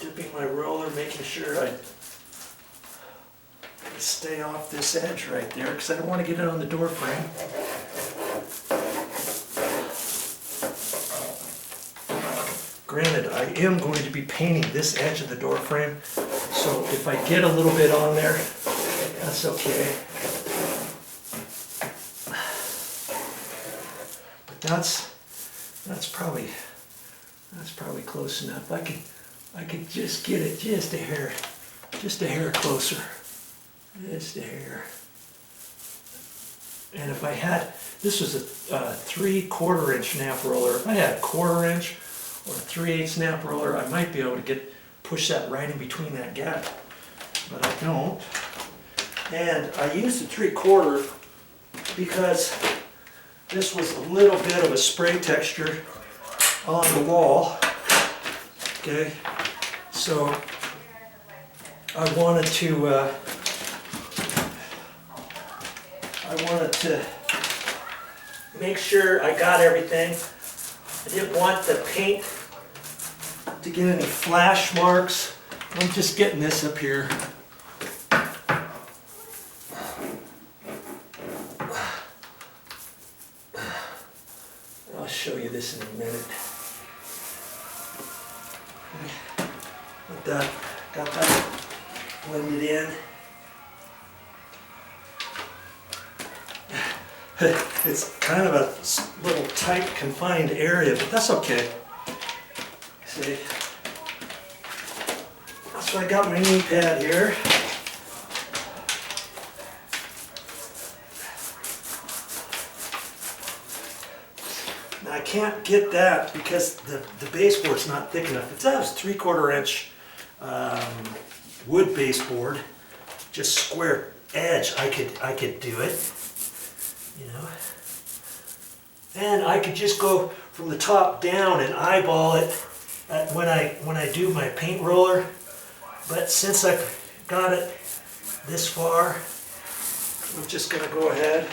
Dipping my roller, making sure I stay off this edge right there, because I don't want to get it on the door frame. Granted, I am going to be painting this edge of the door frame, so if I get a little bit on there, that's okay. But that's probably close enough. I could just get it just a hair closer. Just a hair. And if I had, this was a 3/4 inch nap roller. If I had a 1/4 inch or a 3/8 nap roller, I might be able to push that right in between that gap. But I don't. And I used a 3/4 because this was a little bit of a spray texture on the wall. Okay, so I wanted to make sure I got everything. I didn't want the paint to get any flash marks. I'm just getting this up here. I'll show you this in a minute. Got that blended in. It's kind of a little tight, confined area, but that's okay. See, so I got my knee pad here. Now I can't get that because the baseboard's not thick enough. If that was 3/4 inch wood baseboard, just square edge, I could do it. And I could just go from the top down and eyeball it when I do my paint roller. But since I've got it this far, I'm just going to go ahead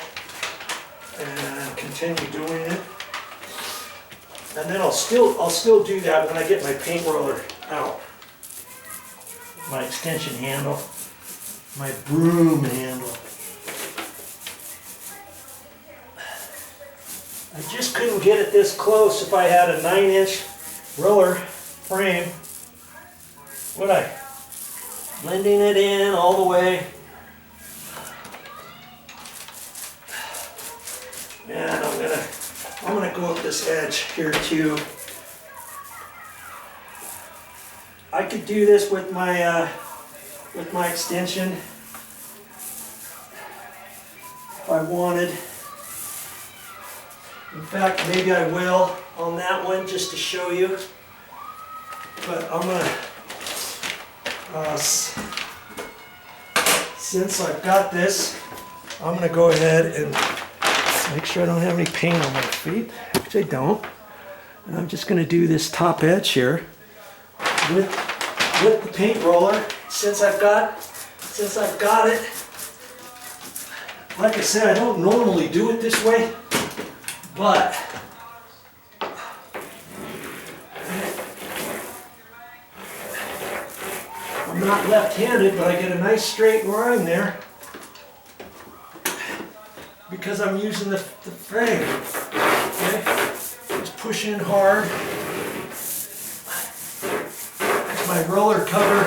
and continue doing it. And then I'll still do that when I get my paint roller out. My extension handle, my broom handle. I just couldn't get it this close if I had a 9-inch roller frame. Would I? Blending it in all the way. And I'm gonna go up this edge here too. I could do this with my extension if I wanted. In fact, maybe I will on that one just to show you. But I'm gonna, since I've got this, I'm gonna go ahead and make sure I don't have any paint on my feet, which I don't. And I'm just gonna do this top edge here with the paint roller. Since I've got it. Like I said, I don't normally do it this way. But I'm not left-handed, but I get a nice straight line there because I'm using the frame. Okay? Just push in hard. My roller cover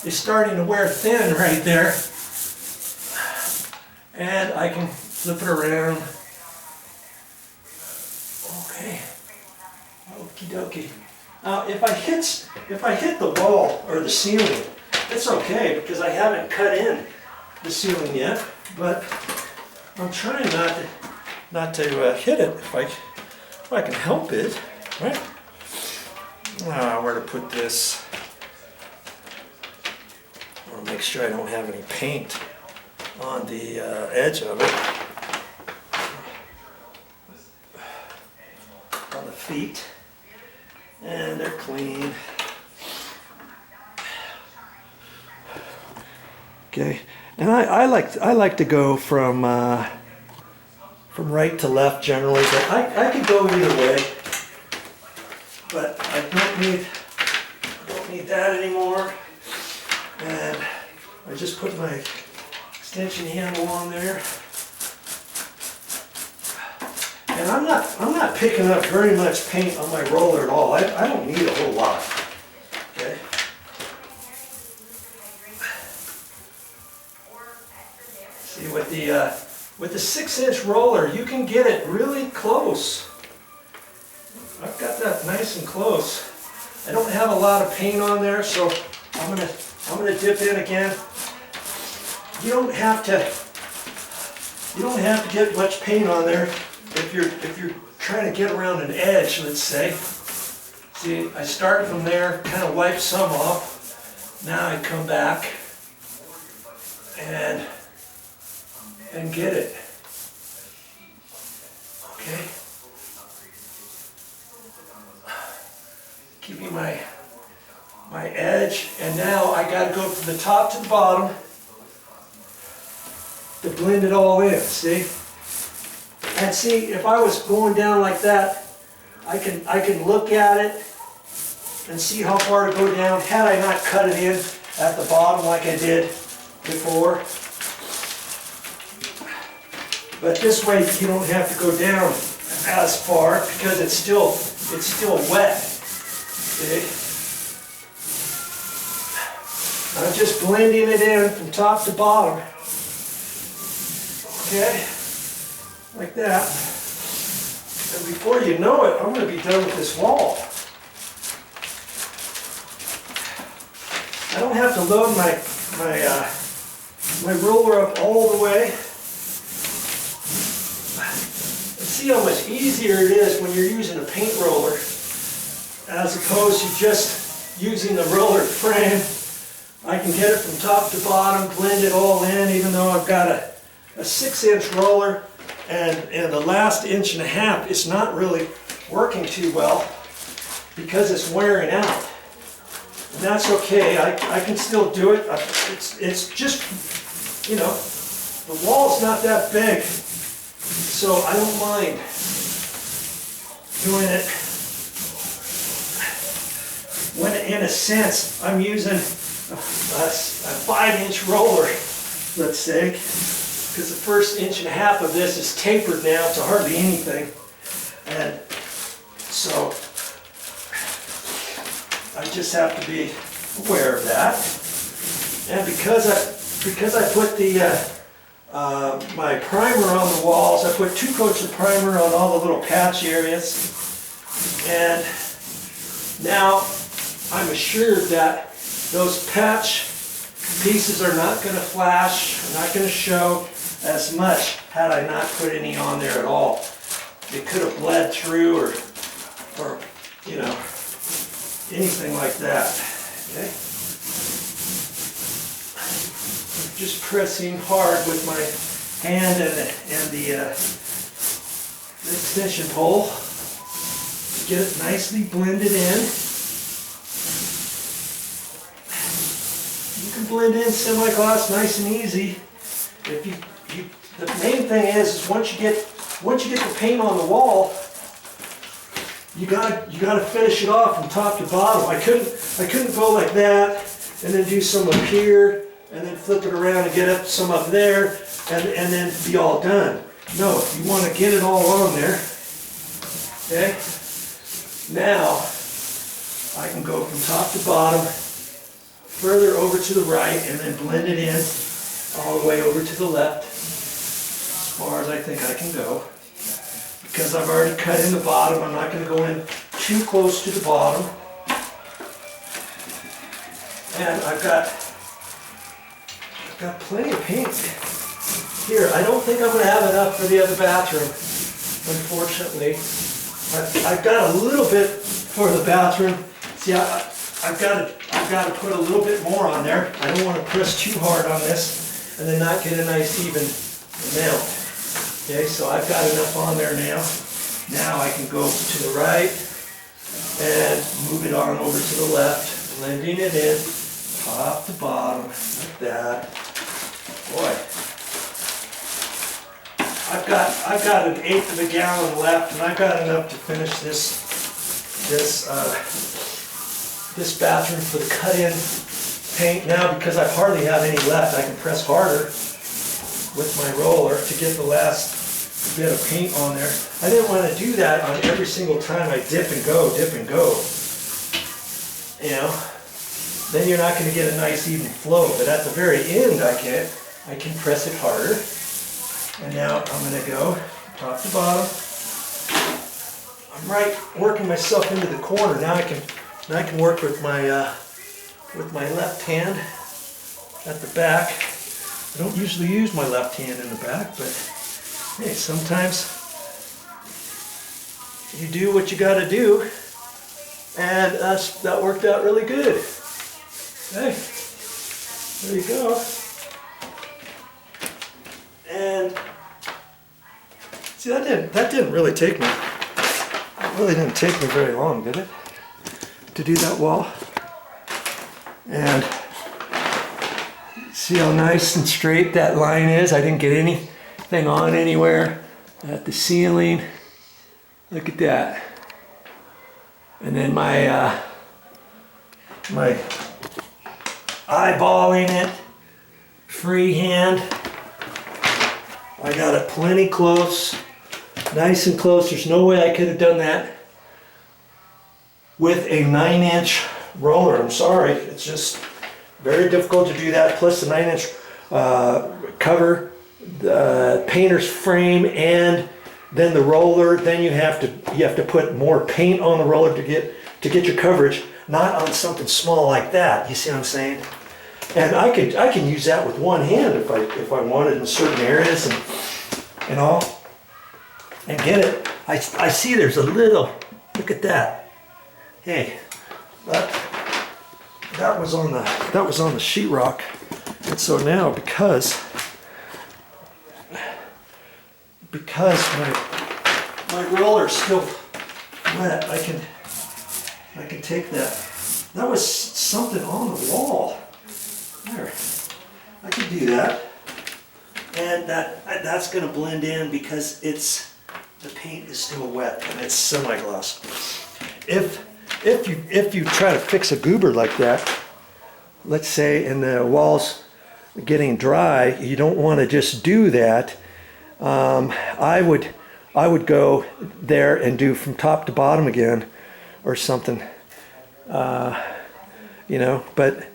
is starting to wear thin right there, and I can flip it around. Okay. Okie dokie. Now, if I hit the wall or the ceiling, it's okay because I haven't cut in the ceiling yet. But I'm trying not to hit it if I can help it, right? Where to put this? I want to make sure I don't have any paint on the edge of it. On the feet, and they're clean. Okay, and I like to go from right to left generally, but I could go either way. But I don't need that anymore. And I just put my extension handle on there. And I'm not picking up very much paint on my roller at all. I don't need a whole lot. Okay. See, with the 6-inch roller, you can get it really close. I've got that nice and close. I don't have a lot of paint on there, so I'm gonna dip in again. You don't have to get much paint on there if you're trying to get around an edge, let's say. See, I start from there, kind of wipe some off. Now I come back and get it. Okay. Keeping my edge, and now I got to go from the top to the bottom to blend it all in, see? And see, if I was going down like that, I can look at it and see how far to go down had I not cut it in at the bottom like I did before. But this way you don't have to go down as far because it's still wet. Okay. I'm just blending it in from top to bottom. Okay, like that. And before you know it, I'm going to be done with this wall. I don't have to load my roller up all the way. And see how much easier it is when you're using a paint roller as opposed to just using the roller frame. I can get it from top to bottom, blend it all in, even though I've got a 6-inch roller and the last 1.5 inches is not really working too well because it's wearing out. And that's okay, I can still do it. It's just, you know, the wall's not that big, so I don't mind doing it when in a sense I'm using a 5-inch roller, let's say, because the first 1.5 inches of this is tapered now to hardly anything, and so I just have to be aware of that. And because I put the my primer on the walls, I put 2 coats of primer on all the little patch areas, and now I'm assured that those patch pieces are not going to flash, are not going to show as much had I not put any on there at all. It could have bled through or you know, anything like that. Okay? Just pressing hard with my hand and the extension pole to get it nicely blended in. You can blend in semi-gloss nice and easy. If the main thing is once you get the paint on the wall, you gotta finish it off from top to bottom. I couldn't go like that and then do some up here and then flip it around and get up some up there and then be all done. No, you want to get it all on there. Okay? Now I can go from top to bottom, further over to the right, and then blend it in all the way over to the left as far as I think I can go. Because I've already cut in the bottom, I'm not going to go in too close to the bottom. And I've got plenty of paint Here, I don't think I'm going to have enough for the other bathroom, unfortunately. I've got a little bit for the bathroom. See, I've got to put a little bit more on there. I don't want to press too hard on this and then not get a nice even amount. Okay, so I've got enough on there now. Now I can go to the right and move it on over to the left, blending it in, top to bottom, like that. Boy, I've got an eighth of a gallon left, and I've got enough to finish this bathroom for the cut-in paint now, because I hardly have any left. I can press harder with my roller to get the last bit of paint on there. I didn't want to do that on every single time I dip and go. You know, then you're not going to get a nice even flow. But at the very end, I can press it harder. And now I'm going to go top to bottom. I'm working myself into the corner. Now I can work with my left hand at the back. I don't usually use my left hand in the back, but hey, sometimes you do what you got to do, and that worked out really good. Hey, there you go. And see, that didn't really take me. It really didn't take me very long, did it? To do that wall. And see how nice and straight that line is? I didn't get anything on anywhere at the ceiling. Look at that. And then my eyeballing it, freehand. I got it plenty close, nice and close. There's no way I could have done that with a 9-inch roller. I'm sorry, it's just very difficult to do that. Plus the 9-inch cover, the painter's frame, and then the roller. Then you have to put more paint on the roller to get your coverage. Not on something small like that. You see what I'm saying? And I can use that with one hand if I wanted in certain areas and all. And get it. I see there's a little. Look at that. Hey, that was on the sheetrock. And so now because my roller's still wet, I can take that. That was something on the wall. There, I can do that, and that's going to blend in because the paint is still wet and it's semi-gloss. If you try to fix a goober like that, let's say, and the wall's getting dry, you don't want to just do that. I would go there and do from top to bottom again, or something. You know, but.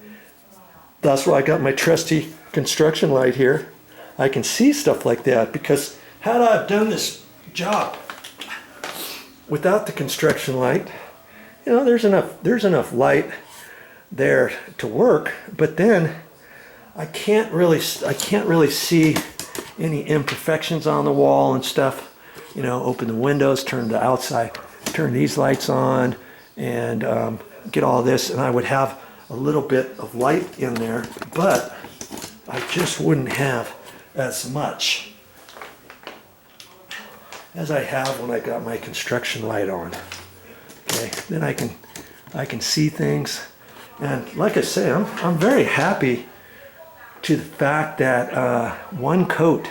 That's why I got my trusty construction light here. I can see stuff like that because had I done this job without the construction light, you know, there's enough light there to work, but then I can't really see any imperfections on the wall and stuff. You know, open the windows, turn the outside, turn these lights on, and get all this, and I would have a little bit of light in there, but I just wouldn't have as much as I have when I got my construction light on. Okay, then I can see things, and like I say, I'm very happy to the fact that one coat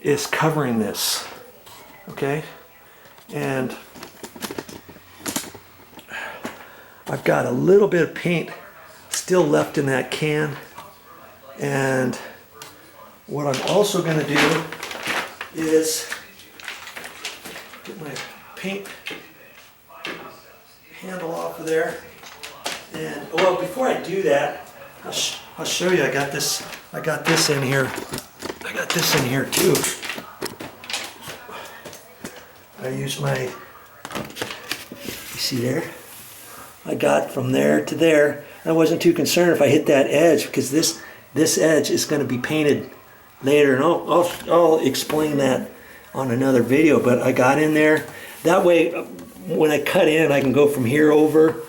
is covering this. Okay, and I've got a little bit of paint still left in that can, and what I'm also going to do is get my paint handle off of there, and well, before I do that, I'll show you. I got this in here. I got this in here too. I use my, you see there? I got from there to there. I wasn't too concerned if I hit that edge because this edge is going to be painted later, and I'll explain that on another video. But I got in there. That way, when I cut in, I can go from here over.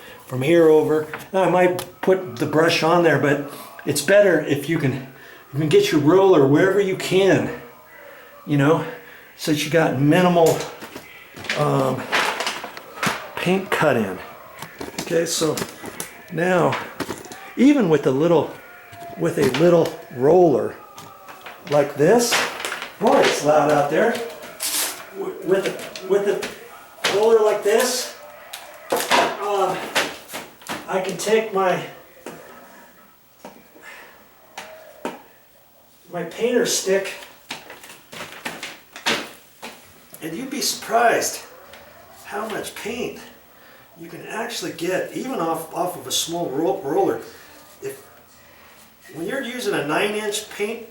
Now, I might put the brush on there, but it's better if you can get your roller wherever you can, you know, so that you got minimal paint cut in. Okay, so now, even with a little roller like this, boy, it's loud out there. With a roller like this, I can take my painter stick, and you'd be surprised how much paint you can actually get even off of a small roller. When you're using a 9-inch paint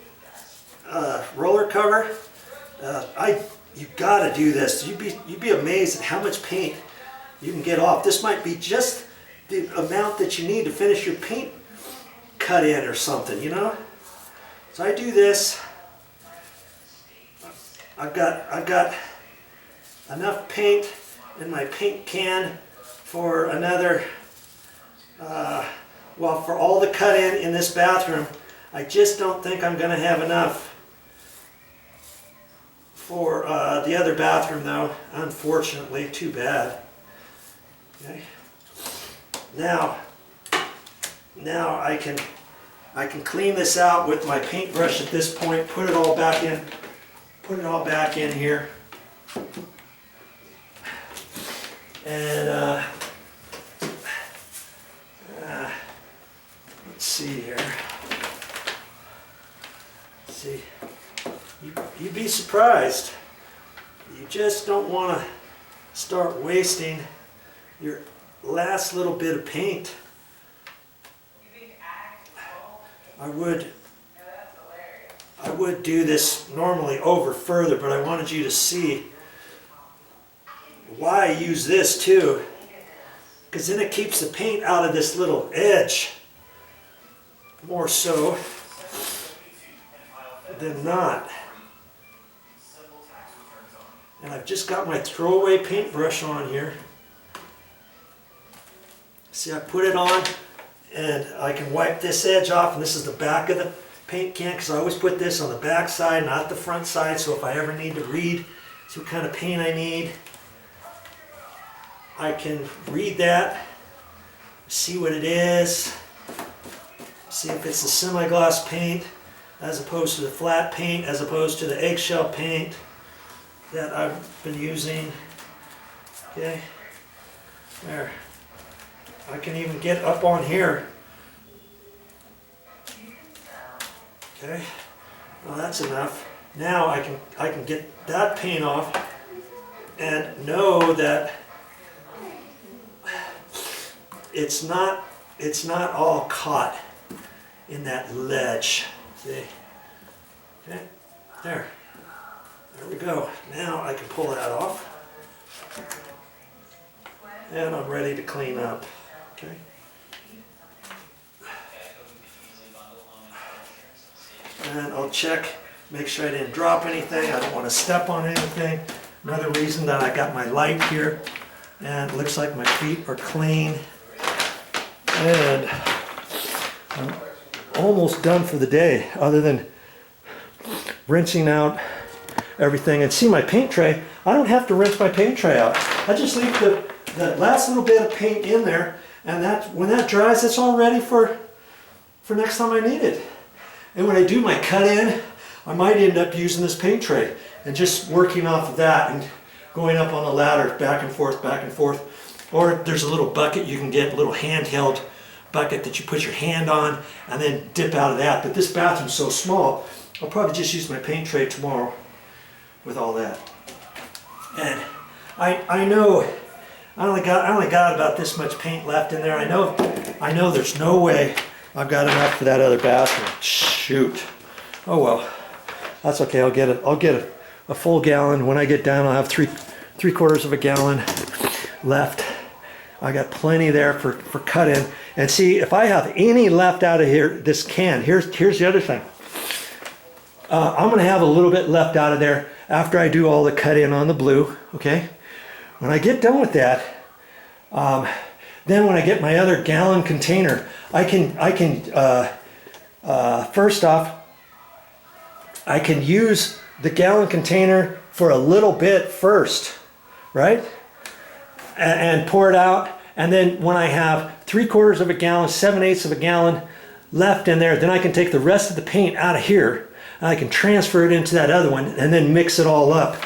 roller cover, you gotta do this. You'd be amazed at how much paint you can get off. This might be just the amount that you need to finish your paint cut in or something, you know. So I do this. I've got enough paint in my paint can for another, well, for all the cut in this bathroom. I just don't think I'm going to have enough for the other bathroom, though. Unfortunately, too bad. Okay. Now I can clean this out with my paintbrush at this point. Put it all back in here. And let's see here. See, you'd be surprised. You just don't want to start wasting your last little bit of paint. I would do this normally over further, but I wanted you to see why I use this too, because then it keeps the paint out of this little edge more so than not. And I've just got my throwaway paintbrush on here. See, I put it on and I can wipe this edge off, and this is the back of the paint can, because I always put this on the back side, not the front side, so if I ever need to read, see what kind of paint I need, I can read that, see what it is, see if it's the semi-gloss paint as opposed to the flat paint, as opposed to the eggshell paint that I've been using. Okay, there. I can even get up on here. Okay, well, that's enough. Now I can get that paint off and know that it's not all caught in that ledge. See? Okay, there we go. Now I can pull that off, and I'm ready to clean up. Okay. And I'll check, make sure I didn't drop anything. I don't want to step on anything. Another reason that I got my light here, and it looks like my feet are clean. And I'm almost done for the day, other than rinsing out everything. And see my paint tray, I don't have to rinse my paint tray out. I just leave the last little bit of paint in there, and when that dries, it's all ready for next time I need it. And when I do my cut in, I might end up using this paint tray and just working off of that and going up on the ladder back and forth. Or there's a little bucket you can get, a little handheld bucket that you put your hand on and then dip out of that. But this bathroom's so small, I'll probably just use my paint tray tomorrow with all that. And I know I only got about this much paint left in there. I know there's no way I've got enough for that other bathroom. Shoot. Oh well. That's okay. I'll get a full gallon. When I get done, I'll have three quarters of a gallon left. I got plenty there for cut in. And see, if I have any left out of here, this can, here's the other thing. I'm gonna have a little bit left out of there after I do all the cut in on the blue, okay? When I get done with that, then when I get my other gallon container, I can first off, I can use the gallon container for a little bit first, right? And pour it out. And then when I have 3/4 of a gallon, 7/8 of a gallon left in there, then I can take the rest of the paint out of here and I can transfer it into that other one and then mix it all up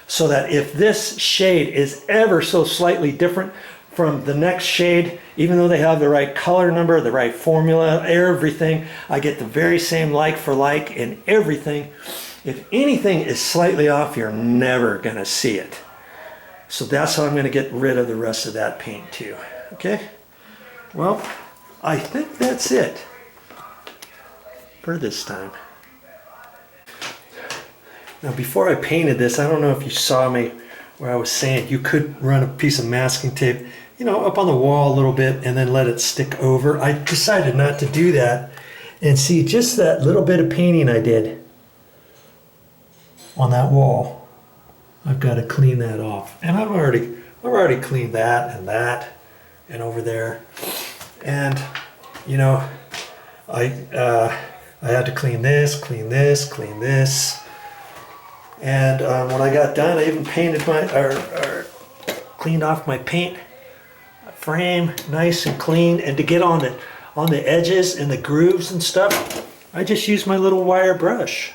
so that if this shade is ever so slightly different from the next shade, even though they have the right color number, the right formula, everything, I get the very same like for like in everything. If anything is slightly off, you're never gonna see it. So that's how I'm gonna get rid of the rest of that paint too, okay? Well, I think that's it for this time. Now before I painted this, I don't know if you saw me where I was saying you could run a piece of masking tape, you know, up on the wall a little bit and then let it stick over. I decided not to do that. And see, just that little bit of painting I did on that wall, I've got to clean that off. And I've already cleaned that and over there. And you know, I had to clean this. And when I got done, I even painted or cleaned off my paint frame nice and clean. And to get on the edges and the grooves and stuff, I just used my little wire brush.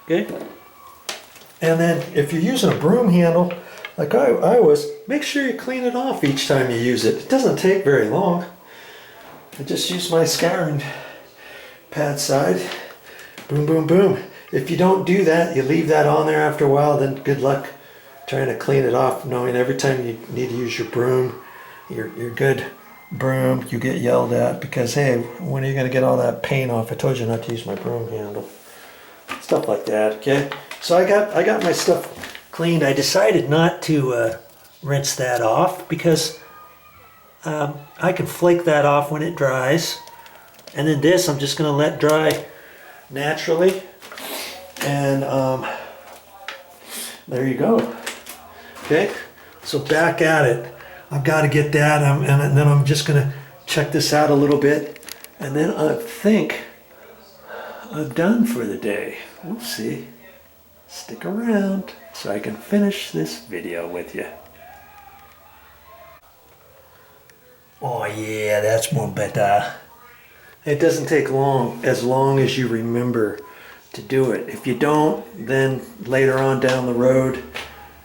Okay. And then if you're using a broom handle, like I was, make sure you clean it off each time you use it. It doesn't take very long. I just use my scouring pad side. Boom, boom, boom. If you don't do that, you leave that on there after a while, then good luck trying to clean it off, knowing every time you need to use your broom, your good broom, you get yelled at because, hey, when are you going to get all that paint off? I told you not to use my broom handle. Stuff like that, okay? So I got my stuff cleaned. I decided not to rinse that off because I can flake that off when it dries. And then this I'm just going to let dry naturally. And there you go. Okay, so back at it. I've got to get that, and then I'm just going to check this out a little bit. And then I think I'm done for the day. We'll see. Stick around so I can finish this video with you. Oh yeah, that's more better. It doesn't take long as you remember to do it. If you don't, then later on down the road,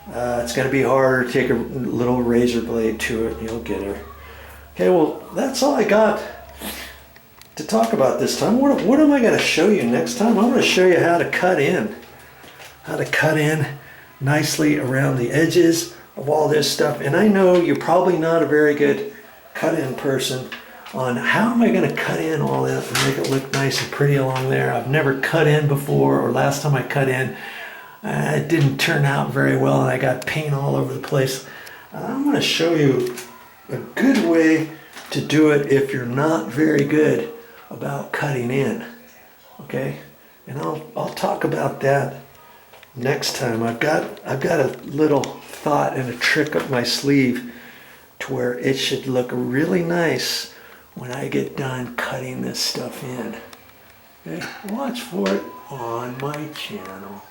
it's going to be harder to take a little razor blade to it. You'll get her. Okay, well, that's all I got to talk about this time. What am I going to show you next time? I'm going to show you how to cut in. How to cut in nicely around the edges of all this stuff. And I know you're probably not a very good cut-in person on how am I going to cut in all that and make it look nice and pretty along there. I've never cut in before, or last time I cut in, it didn't turn out very well and I got paint all over the place. I'm going to show you a good way to do it if you're not very good about cutting in. Okay? And I'll talk about that next time. I've got a little thought and a trick up my sleeve to where it should look really nice when I get done cutting this stuff in. Okay? Watch for it on my channel.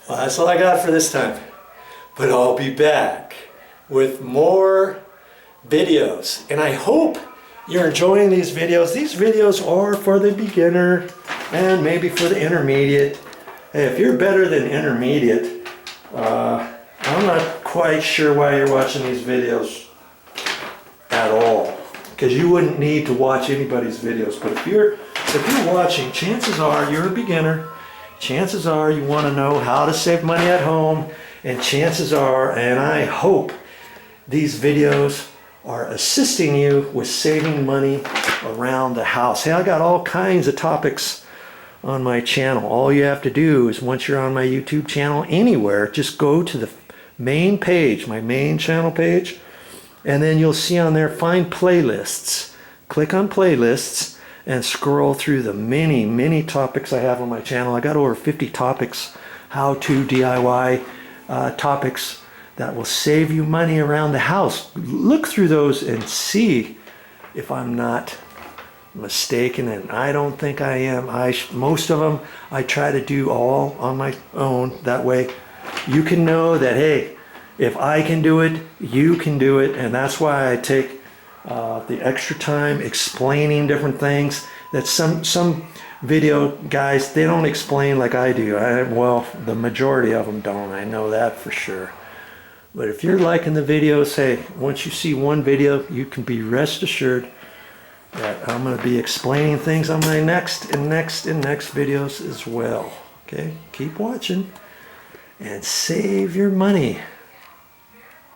Well, that's all I got for this time. But I'll be back with more videos. And I hope you're enjoying these videos. These videos are for the beginner and maybe for the intermediate. Hey, if you're better than intermediate, I'm not quite sure why you're watching these videos at all, because you wouldn't need to watch anybody's videos. But if you're watching, chances are you're a beginner. Chances are you want to know how to save money at home, and chances are, and I hope these videos are assisting you with saving money around the house. Hey, I got all kinds of topics on my channel. All you have to do is, once you're on my YouTube channel anywhere, just go to the main page, my main channel page, and then you'll see on there, find playlists. Click on playlists, and scroll through the many topics I have on my channel. I got over 50 topics, how to DIY topics that will save you money around the house. Look through those and see if I'm not mistaken, and I don't think I am. Most of them I try to do all on my own. That way you can know that, hey, if I can do it, you can do it. And that's why I take the extra time explaining different things that some video guys, they don't explain like I do. Well, the majority of them don't. I know that for sure. But if you're liking the videos, hey, once you see one video, you can be rest assured that I'm going to be explaining things on my next videos as well. Okay, keep watching and save your money.